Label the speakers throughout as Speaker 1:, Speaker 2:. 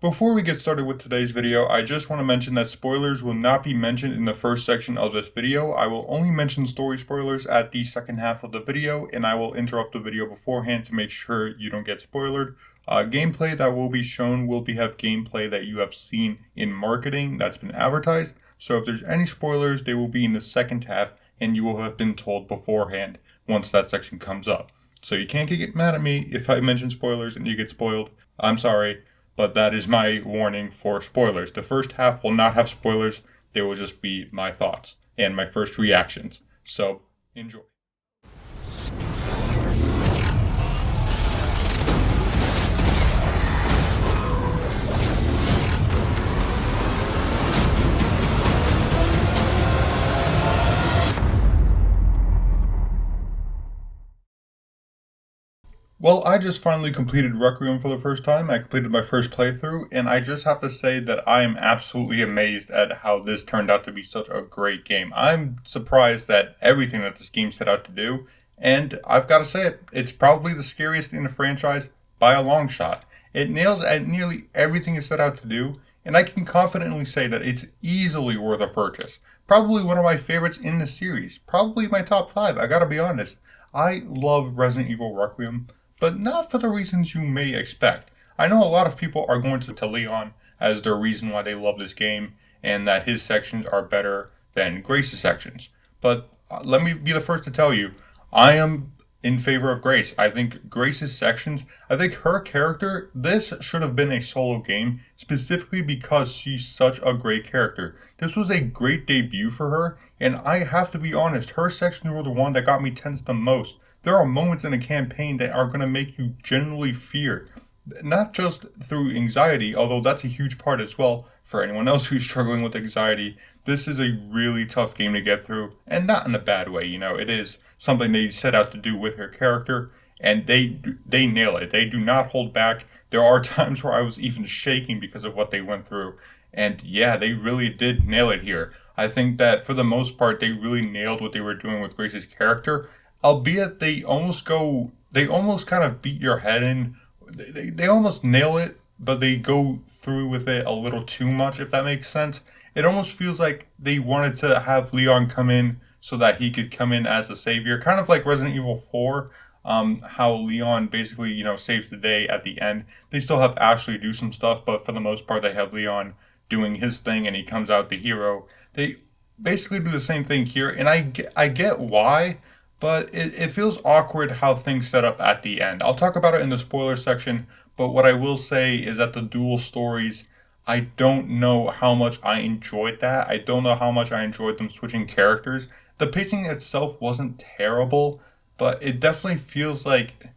Speaker 1: Before we get started with today's video, I just want to mention that spoilers will not be mentioned in the first section of this video. I will only mention story spoilers at the second half of the video, and I will interrupt the video beforehand to make sure you don't get spoiled. Gameplay that will be shown will have gameplay that you have seen in marketing that's been advertised. So if there's any spoilers, they will be in the second half, and you will have been told beforehand once that section comes up. So you can't get mad at me if I mention spoilers and you get spoiled. I'm sorry. But that is my warning for spoilers. The first half will not have spoilers. They will just be my thoughts and my first reactions. So, enjoy. Well, I just finally completed Requiem for the first time. I completed my first playthrough, and I just have to say that I am absolutely amazed at how this turned out to be such a great game. I'm surprised at everything that this game set out to do, and I've got to say it, it's probably the scariest in the franchise by a long shot. It nails at nearly everything it set out to do, and I can confidently say that it's easily worth a purchase. Probably one of my favorites in the series. Probably my top 5, I gotta be honest. I love Resident Evil Requiem, but not for the reasons you may expect. I know a lot of people are going to Leon as their reason why they love this game, and that his sections are better than Grace's sections. But let me be the first to tell you, I am in favor of Grace. I think Grace's sections, I think her character, this should have been a solo game, specifically because she's such a great character. This was a great debut for her, and I have to be honest, her sections were the one that got me tense the most. There are moments in a campaign that are going to make you genuinely fear, not just through anxiety, although that's a huge part as well for anyone else who's struggling with anxiety. This is a really tough game to get through, and not in a bad way. It is something they set out to do with her character, and they nail it. They do not hold back. There are times where I was even shaking because of what they went through, and yeah, they really did nail it here. I think that for the most part, they really nailed what they were doing with Grace's character. Albeit they almost kind of beat your head in. They almost nail it, but they go through with it a little too much, if that makes sense. It almost feels like they wanted to have Leon come in so that he could come in as a savior. Kind of like Resident Evil 4, how Leon basically, saves the day at the end. They still have Ashley do some stuff, but for the most part, they have Leon doing his thing and he comes out the hero. They basically do the same thing here, and I get why. But it feels awkward how things set up at the end. I'll talk about it in the spoiler section, but what I will say is that the dual stories, I don't know how much I enjoyed that. I don't know how much I enjoyed them switching characters. The pacing itself wasn't terrible, but it definitely feels like,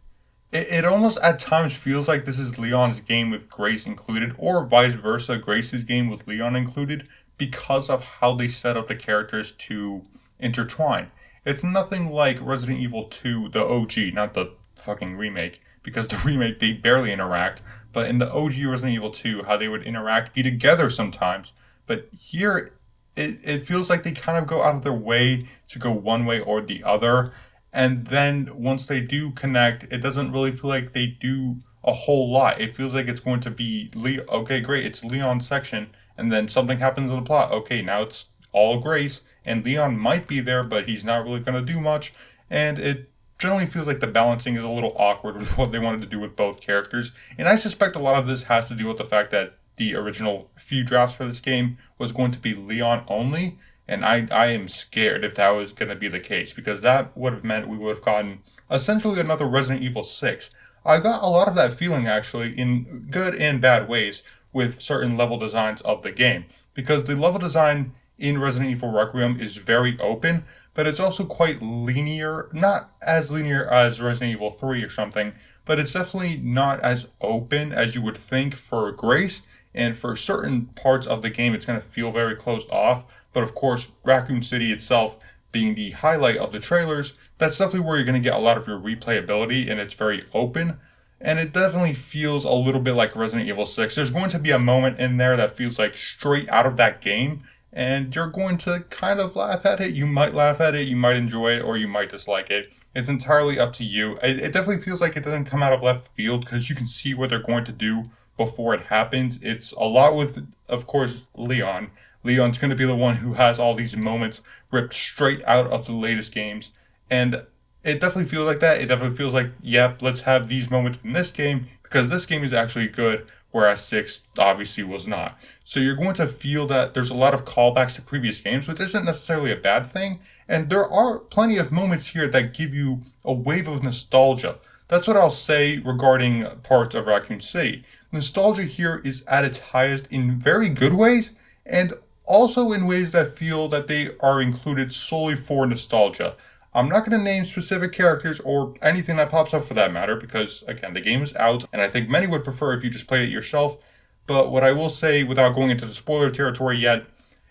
Speaker 1: it almost at times feels like this is Leon's game with Grace included, or vice versa, Grace's game with Leon included, because of how they set up the characters to intertwine. It's nothing like Resident Evil 2, the OG, not the fucking remake, because the remake, they barely interact, but in the OG Resident Evil 2, how they would interact, be together sometimes. But here, it feels like they kind of go out of their way to go one way or the other, and then once they do connect, it doesn't really feel like they do a whole lot. It feels like it's going to be, okay, great, it's Leon's section, and then something happens in the plot. Okay, now it's all Grace, and Leon might be there, but he's not really going to do much, and it generally feels like the balancing is a little awkward with what they wanted to do with both characters, and I suspect a lot of this has to do with the fact that the original few drafts for this game was going to be Leon only, and I am scared if that was going to be the case, because that would have meant we would have gotten essentially another Resident Evil 6. I got a lot of that feeling, actually, in good and bad ways, with certain level designs of the game, because the level design in Resident Evil Requiem is very open, but it's also quite linear. Not as linear as Resident Evil 3 or something, but it's definitely not as open as you would think for Grace, and for certain parts of the game it's going to feel very closed off. But of course, Raccoon City itself being the highlight of the trailers, that's definitely where you're going to get a lot of your replayability, and it's very open. And it definitely feels a little bit like Resident Evil 6. There's going to be a moment in there that feels like straight out of that game, and you're going to kind of laugh at it. You might laugh at it, you might enjoy it, or you might dislike it. It's entirely up to you. It definitely feels like it doesn't come out of left field because you can see what they're going to do before it happens. It's a lot with, of course, Leon. Leon's going to be the one who has all these moments ripped straight out of the latest games. And it definitely feels like that. It definitely feels like, yep, let's have these moments in this game because this game is actually good, whereas 6 obviously was not. So you're going to feel that there's a lot of callbacks to previous games, which isn't necessarily a bad thing. And there are plenty of moments here that give you a wave of nostalgia. That's what I'll say regarding parts of Raccoon City. Nostalgia here is at its highest in very good ways, and also in ways that feel that they are included solely for nostalgia. I'm not going to name specific characters or anything that pops up for that matter because, again, the game is out and I think many would prefer if you just played it yourself. But what I will say without going into the spoiler territory yet,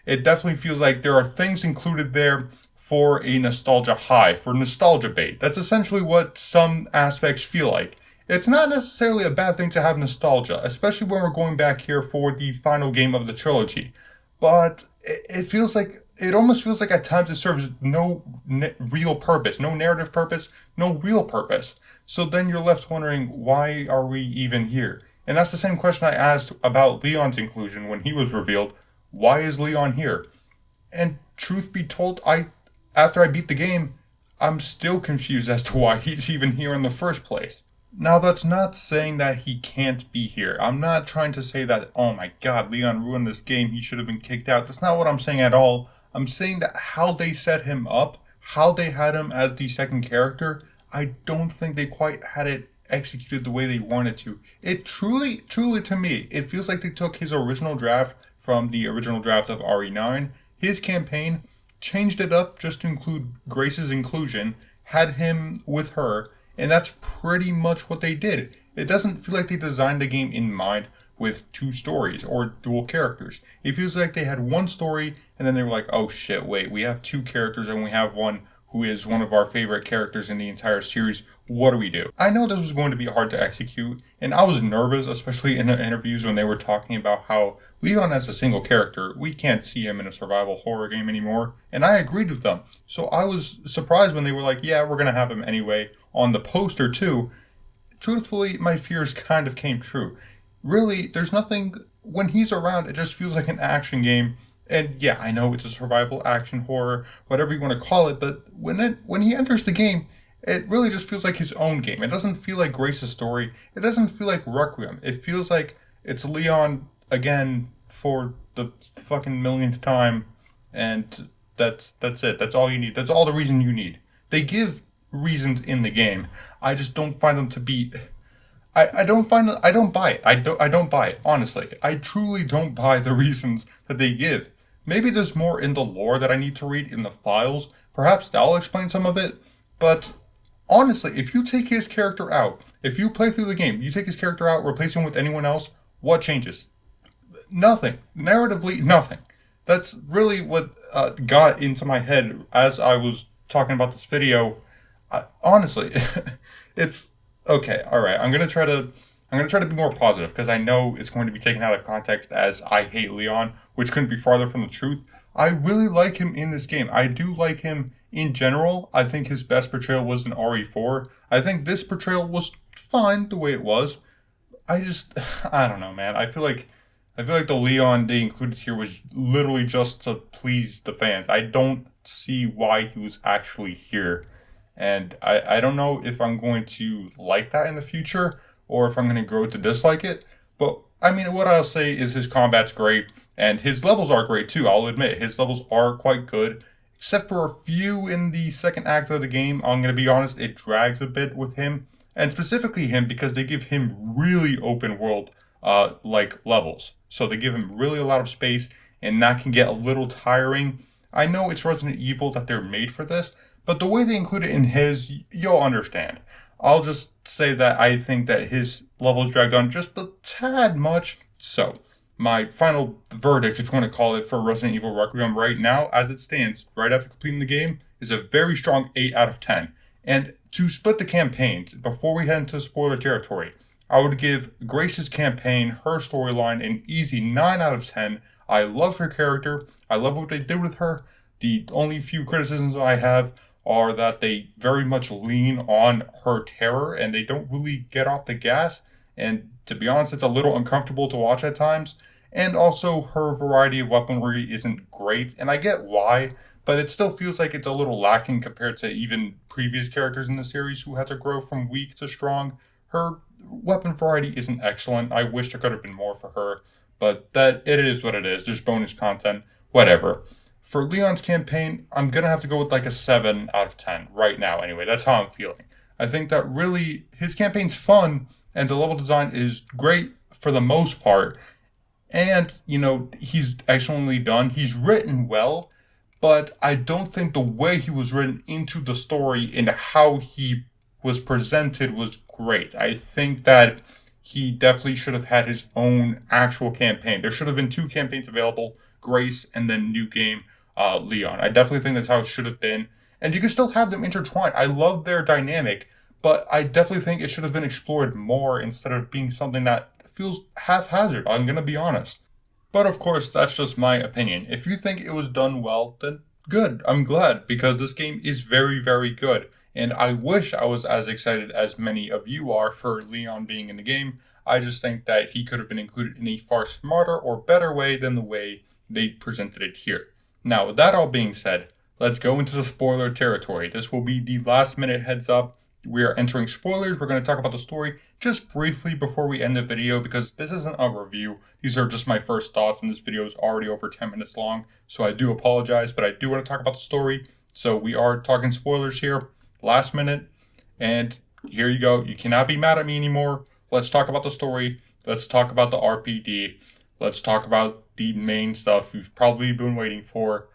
Speaker 1: it definitely feels like there are things included there for a nostalgia high, for nostalgia bait. That's essentially what some aspects feel like. It's not necessarily a bad thing to have nostalgia, especially when we're going back here for the final game of the trilogy. But it feels like it almost feels like at times it serves no real purpose, no narrative purpose, no real purpose. So then you're left wondering, why are we even here? And that's the same question I asked about Leon's inclusion when he was revealed. Why is Leon here? And truth be told, after I beat the game, I'm still confused as to why he's even here in the first place. Now, that's not saying that he can't be here. I'm not trying to say that, oh my god, Leon ruined this game, he should have been kicked out. That's not what I'm saying at all. I'm saying that how they set him up, how they had him as the second character, I don't think they quite had it executed the way they wanted to. It truly to me, it feels like they took his original draft from the original draft of RE9, his campaign, changed it up just to include Grace's inclusion, had him with her, and that's pretty much what they did. It doesn't feel like they designed the game in mind with two stories or dual characters. It feels like they had one story and then they were like, oh shit, wait, we have two characters and we have one who is one of our favorite characters in the entire series. What do we do? I know this was going to be hard to execute, and I was nervous, especially in the interviews when they were talking about how Leon as a single character, we can't see him in a survival horror game anymore, and I agreed with them. So I was surprised when they were like, yeah, we're going to have him anyway on the poster too. Truthfully, my fears kind of came true. Really, there's nothing, when he's around, it just feels like an action game. And yeah, I know it's a survival action horror, whatever you want to call it, but when he enters the game, it really just feels like his own game. It doesn't feel like Grace's story. It doesn't feel like Requiem. It feels like it's Leon again for the fucking millionth time, and that's it. That's all you need. That's all the reason you need. They give reasons in the game. I just don't find them to be. I don't buy it. I don't buy it, honestly. I truly don't buy the reasons that they give. Maybe there's more in the lore that I need to read in the files. Perhaps that'll explain some of it. But honestly, if you take his character out, if you play through the game, you take his character out, replace him with anyone else, what changes? Nothing. Narratively, nothing. That's really what got into my head as I was talking about this video. Honestly, it's okay. All right, I'm gonna try to be more positive because I know it's going to be taken out of context as I hate Leon, which couldn't be farther from the truth. I really like him in this game. I do like him in general. I think his best portrayal was in RE4. I think this portrayal was fine the way it was. I don't know, man. I feel like the Leon they included here was literally just to please the fans. I don't see why he was actually here. And I don't know if I'm going to like that in the future or if I'm going to grow to dislike it. But, I mean, what I'll say is his combat's great and his levels are great too, I'll admit. His levels are quite good, except for a few in the second act of the game. I'm going to be honest, it drags a bit with him. And specifically him because they give him really open world like levels. So they give him really a lot of space and that can get a little tiring. I know it's Resident Evil that they're made for this, but the way they include it in his, you'll understand. I'll just say that I think that his levels dragged on just a tad much. So, my final verdict, if you want to call it, for Resident Evil Requiem right now, as it stands, right after completing the game, is a very strong 8 out of 10. And to split the campaigns, before we head into spoiler territory, I would give Grace's campaign, her storyline, an easy 9 out of 10. I love her character. I love what they did with her. The only few criticisms I have are that they very much lean on her terror and they don't really get off the gas. And to be honest, it's a little uncomfortable to watch at times. And also, her variety of weaponry isn't great, and I get why, but it still feels like it's a little lacking compared to even previous characters in the series who had to grow from weak to strong. Her weapon variety isn't excellent. I wish there could have been more for her, but that it is what it is. There's bonus content, whatever. For Leon's campaign, I'm gonna have to go with like a 7 out of 10 right now. Anyway, that's how I'm feeling. I think that really his campaign's fun and the level design is great for the most part. And, he's excellently done. He's written well, but I don't think the way he was written into the story and how he was presented was great. I think that he definitely should have had his own actual campaign. There should have been two campaigns available, Grace and then New Game Leon. I definitely think that's how it should have been. And you can still have them intertwined. I love their dynamic, but I definitely think it should have been explored more instead of being something that feels haphazard. I'm going to be honest. But of course, that's just my opinion. If you think it was done well, then good. I'm glad because this game is very, very good. And I wish I was as excited as many of you are for Leon being in the game. I just think that he could have been included in a far smarter or better way than the way they presented it here. Now, with that all being said, let's go into the spoiler territory. This will be the last minute heads up. We are entering spoilers. We're going to talk about the story just briefly before we end the video because this isn't a review. These are just my first thoughts, and this video is already over 10 minutes long, so I do apologize, but I do want to talk about the story. So we are talking spoilers here, last minute, and here you go. You cannot be mad at me anymore. Let's talk about the story. Let's talk about the RPD. Let's talk about the main stuff you've probably been waiting for.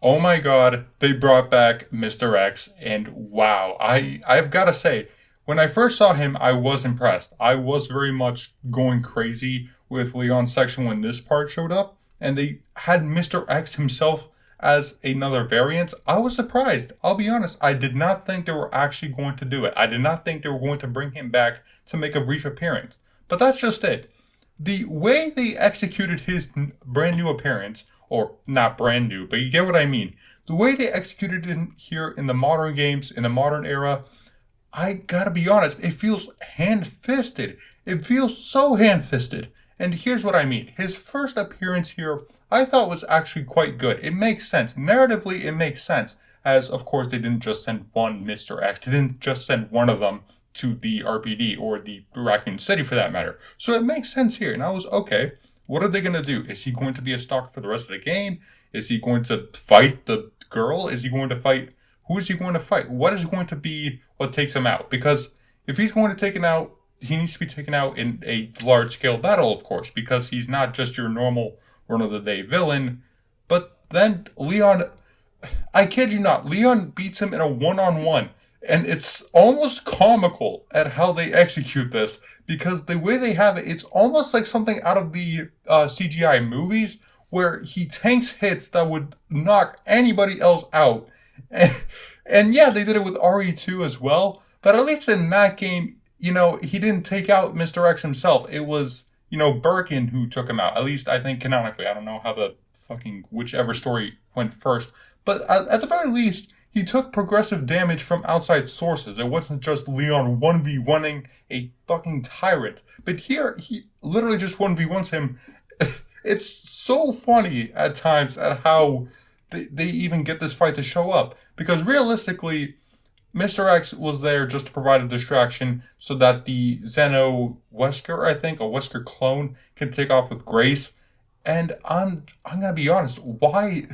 Speaker 1: Oh my god, they brought back Mr. X, and wow, I've got to say, when I first saw him, I was impressed. I was very much going crazy with Leon's section when this part showed up, and they had Mr. X himself as another variant. I was surprised. I'll be honest, I did not think they were actually going to do it. I did not think they were going to bring him back to make a brief appearance. But that's just it. The way they executed his brand new appearance, or not brand new, but you get what I mean. The way they executed it here in the modern games, in the modern era, I gotta be honest, it feels hand-fisted. It feels so hand-fisted. And here's what I mean. His first appearance here, I thought was actually quite good. It makes sense. Narratively, it makes sense. As, of course, they didn't just send one Mr. X. They didn't just send one of them to the RPD, or the Raccoon City for that matter. So it makes sense here. And I was, okay, what are they going to do? Is he going to be a stalker for the rest of the game? Is he going to fight the girl? Is he going to fight? Who is he going to fight? What is going to be what takes him out? Because if he's going to take him out, he needs to be taken out in a large-scale battle, of course, because he's not just your normal run-of-the-day villain. But then Leon, I kid you not, Leon beats him in a one-on-one. And it's almost comical at how they execute this, because the way they have it, it's almost like something out of the CGI movies, where he tanks hits that would knock anybody else out. And yeah, they did it with RE2 as well, but at least in that game, he didn't take out Mr. X himself. It was, Birkin who took him out. At least I think canonically. I don't know how the whichever story went first. But at the very least, he took progressive damage from outside sources. It wasn't just Leon 1v1ing a fucking tyrant. But here, he literally just 1v1s him. It's so funny at times at how they even get this fight to show up. Because realistically, Mr. X was there just to provide a distraction so that the Zeno Wesker, I think, a Wesker clone, can take off with Grace. And I'm gonna be honest, why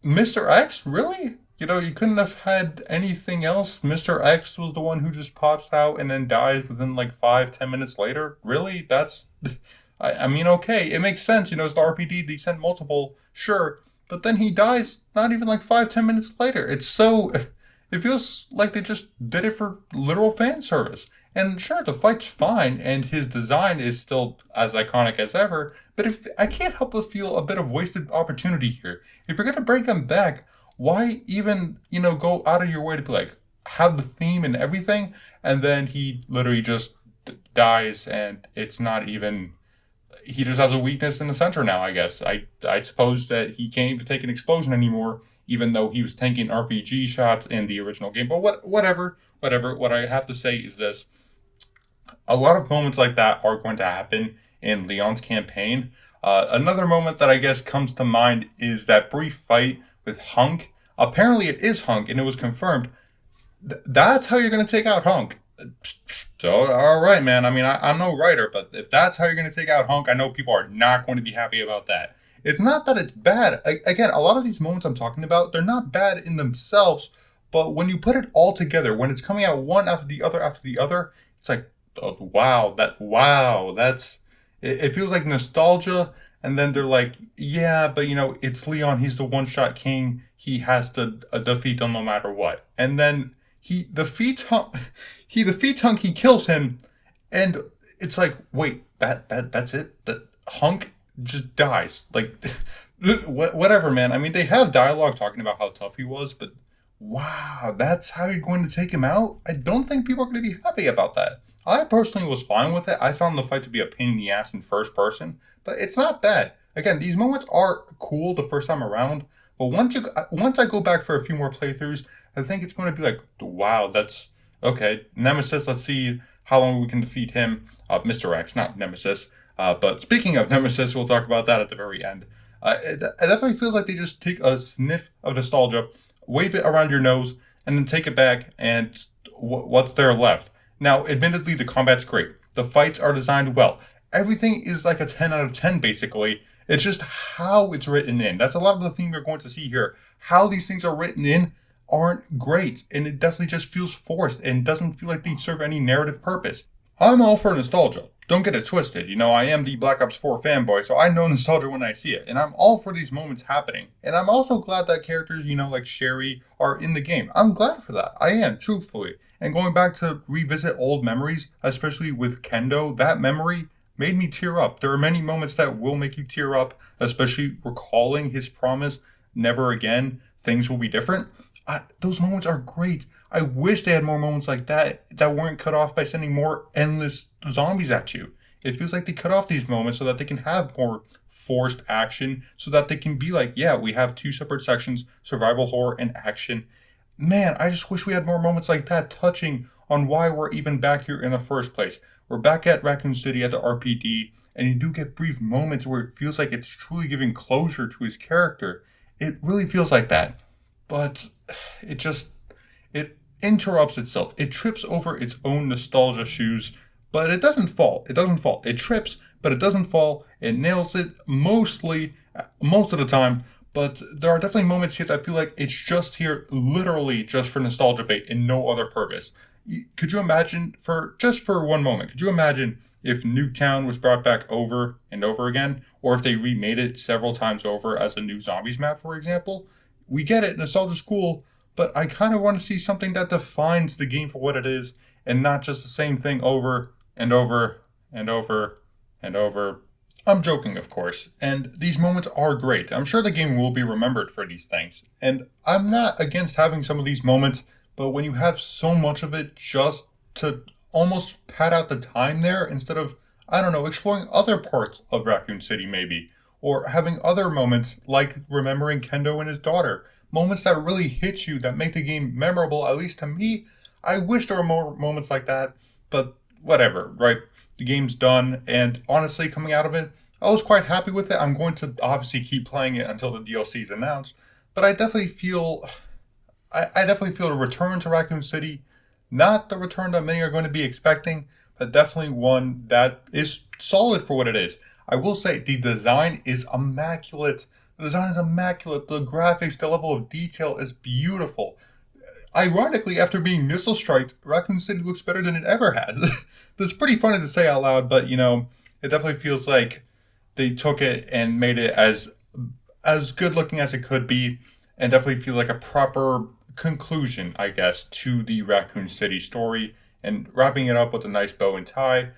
Speaker 1: Mr. X? Really? You couldn't have had anything else? Mr. X was the one who just pops out and then dies within like 5-10 minutes later? Really? That's... I mean, okay, it makes sense. It's the RPD, they sent multiple, sure. But then he dies not even like 5-10 minutes later. It's so... It feels like they just did it for literal fan service. And sure, the fight's fine, and his design is still as iconic as ever, but if I can't help but feel a bit of wasted opportunity here. If you're going to bring him back, why even, go out of your way to be like, have the theme and everything, and then he literally just dies, and it's not even... He just has a weakness in the center now, I guess. I suppose that he can't even take an explosion anymore, even though he was tanking RPG shots in the original game. But whatever. What I have to say is this. A lot of moments like that are going to happen in Leon's campaign. Another moment that I guess comes to mind is that brief fight with Hunk. Apparently, it is Hunk, and it was confirmed. That's how you're going to take out Hunk. So, all right, man. I mean, I'm no writer, but if that's how you're going to take out Hunk, I know people are not going to be happy about that. It's not that it's bad. Again, a lot of these moments I'm talking about, they're not bad in themselves, but when you put it all together, when it's coming out one after the other, it's like, oh, wow, it feels like nostalgia. And then they're like, yeah, but it's Leon. He's the one-shot king. He has to defeat them no matter what. And then he defeats Hunk. He defeats Hunk. He kills him, and it's like, wait, that's it. That Hunk just dies. Like, whatever, man. I mean, they have dialogue talking about how tough he was, but wow, that's how you're going to take him out? I don't think people are going to be happy about that. I personally was fine with it. I found the fight to be a pain in the ass in first person, but it's not bad. Again, these moments are cool the first time around, but once I go back for a few more playthroughs, I think it's going to be like, wow, that's okay. Nemesis, let's see how long we can defeat him. Mr. X, not Nemesis. But speaking of Nemesis, we'll talk about that at the very end. It definitely feels like they just take a sniff of nostalgia, wave it around your nose, and then take it back, and what's there left? Now, admittedly, the combat's great. The fights are designed well. Everything is like a 10 out of 10, basically. It's just how it's written in. That's a lot of the theme you're going to see here. How these things are written in aren't great, and it definitely just feels forced and doesn't feel like they serve any narrative purpose. I'm all for nostalgia. Don't get it twisted. I am the Black Ops 4 fanboy, so I know nostalgia when I see it. And I'm all for these moments happening. And I'm also glad that characters, like Sherry, are in the game. I'm glad for that. I am, truthfully. And going back to revisit old memories, especially with Kendo, that memory made me tear up. There are many moments that will make you tear up, especially recalling his promise, never again, things will be different. Those moments are great. I wish they had more moments like that weren't cut off by sending more endless zombies at you. It feels like they cut off these moments so that they can have more forced action, so that they can be like, yeah, we have two separate sections, survival horror and action. Man, I just wish we had more moments like that touching on why we're even back here in the first place. We're back at Raccoon City at the RPD, and you do get brief moments where it feels like it's truly giving closure to his character. It really feels like that. But it interrupts itself. It trips over its own nostalgia shoes, but it doesn't fall. It trips, but it doesn't fall. It nails it most of the time. But there are definitely moments here that I feel like it's just here literally just for nostalgia bait and no other purpose. Could you imagine, for one moment, could you imagine if Nuketown was brought back over and over again, or if they remade it several times over as a new zombies map, for example? We get it, nostalgia's cool, but I kind of want to see something that defines the game for what it is, and not just the same thing over and over and over and over. I'm joking, of course, and these moments are great. I'm sure the game will be remembered for these things, and I'm not against having some of these moments, but when you have so much of it just to almost pad out the time there instead of, I don't know, exploring other parts of Raccoon City maybe, or having other moments like remembering Kendo and his daughter, moments that really hit you, that make the game memorable, at least to me. I wish there were more moments like that, but whatever, right? The game's done, and honestly, coming out of it, I was quite happy with it. I'm going to obviously keep playing it until the DLC is announced, but I definitely feel a return to Raccoon City, not the return that many are going to be expecting, but definitely one that is solid for what it is. I will say the design is immaculate. The graphics, the level of detail is beautiful. Ironically, after being missile striked, Raccoon City looks better than it ever has. That's pretty funny to say out loud, but it definitely feels like they took it and made it as good looking as it could be, and definitely feels like a proper conclusion, I guess, to the Raccoon City story, and wrapping it up with a nice bow and tie.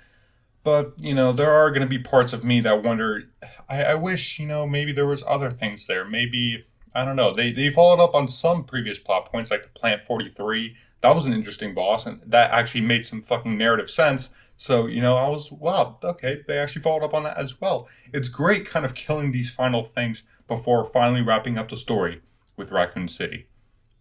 Speaker 1: But, there are going to be parts of me that wonder, I wish, maybe there was other things there. Maybe, I don't know, they followed up on some previous plot points, like the Plant 43. That was an interesting boss, and that actually made some fucking narrative sense. So, I was, wow, okay, they actually followed up on that as well. It's great kind of killing these final things before finally wrapping up the story with Raccoon City.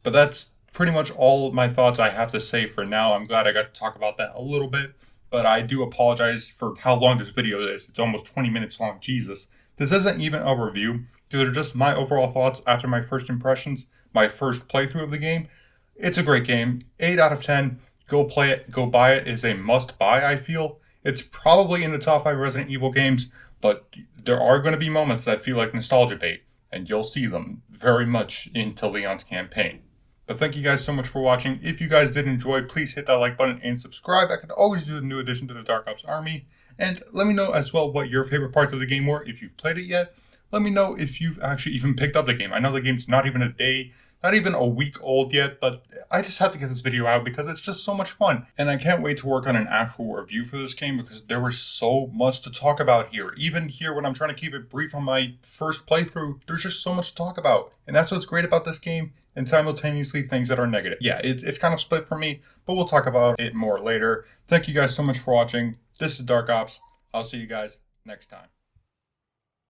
Speaker 1: But that's pretty much all my thoughts I have to say for now. I'm glad I got to talk about that a little bit. but I do apologize for how long this video is. It's almost 20 minutes long, Jesus. This isn't even a review. These are just my overall thoughts after my first impressions, my first playthrough of the game. It's a great game. 8 out of 10. Go play it, go buy it. It's a must buy, I feel. It's probably in the top 5 Resident Evil games, but there are going to be moments that feel like nostalgia bait, and you'll see them very much into Leon's campaign. But thank you guys so much for watching. If you guys did enjoy, please hit that like button and subscribe. I could always do a new addition to the Dark Ops army. And let me know as well what your favorite parts of the game were if you've played it yet. Let me know if you've actually even picked up the game. I know the game's not even a day, not even a week old yet, but I just had to get this video out because it's just so much fun. And I can't wait to work on an actual review for this game because there was so much to talk about here. Even here when I'm trying to keep it brief on my first playthrough, there's just so much to talk about. And that's what's great about this game, and simultaneously things that are negative. Yeah, it's kind of split for me, but we'll talk about it more later. Thank you guys so much for watching. This is Dark Ops. I'll see you guys next time.